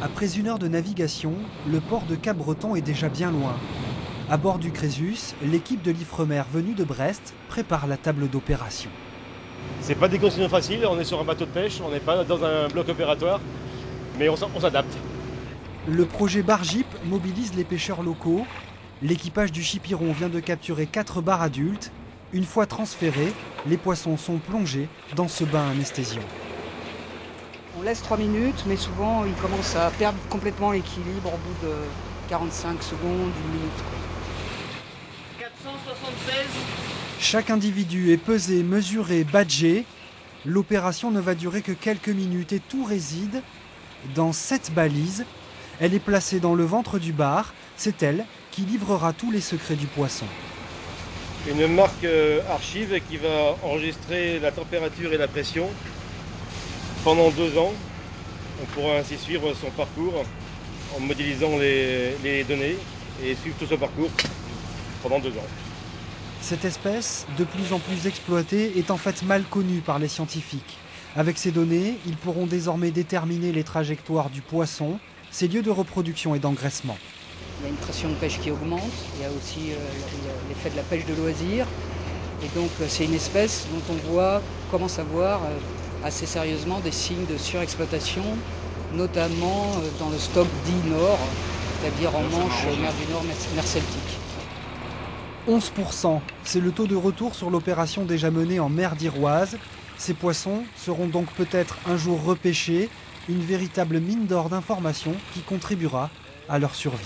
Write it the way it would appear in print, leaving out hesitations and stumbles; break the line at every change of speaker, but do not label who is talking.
Après 1 heure de navigation, le port de Cap-Breton est déjà bien loin. À bord du Crésus, l'équipe de l'Ifremer venue de Brest prépare la table d'opération.
C'est pas des conditions faciles, on est sur un bateau de pêche, on n'est pas dans un bloc opératoire, mais on s'adapte.
Le projet Bar-Jeep mobilise les pêcheurs locaux. L'équipage du Chipiron vient de capturer 4 bars adultes. Une fois transférés, les poissons sont plongés dans ce bain anesthésiant.
On laisse 3 minutes, mais souvent ils commencent à perdre complètement l'équilibre au bout de 45 secondes, 1 minute.
476.
Chaque individu est pesé, mesuré, badgé. L'opération ne va durer que quelques minutes et tout réside dans cette balise. Elle est placée dans le ventre du bar. C'est elle qui livrera tous les secrets du poisson.
Une marque archive qui va enregistrer la température et la pression pendant 2 ans. On pourra ainsi suivre son parcours en modélisant les données et suivre tout ce parcours pendant 2 ans.
Cette espèce, de plus en plus exploitée, est en fait mal connue par les scientifiques. Avec ces données, ils pourront désormais déterminer les trajectoires du poisson, ses lieux de reproduction et d'engraissement.
Il y a une pression de pêche qui augmente, il y a aussi l'effet de la pêche de loisir. Et donc c'est une espèce dont on commence à voir assez sérieusement des signes de surexploitation, notamment dans le stock dit nord, c'est-à-dire en Manche, mer du Nord, mer Celtique.
11%, c'est le taux de retour sur l'opération déjà menée en mer d'Iroise. Ces poissons seront donc peut-être un jour repêchés, une véritable mine d'or d'informations qui contribuera à leur survie.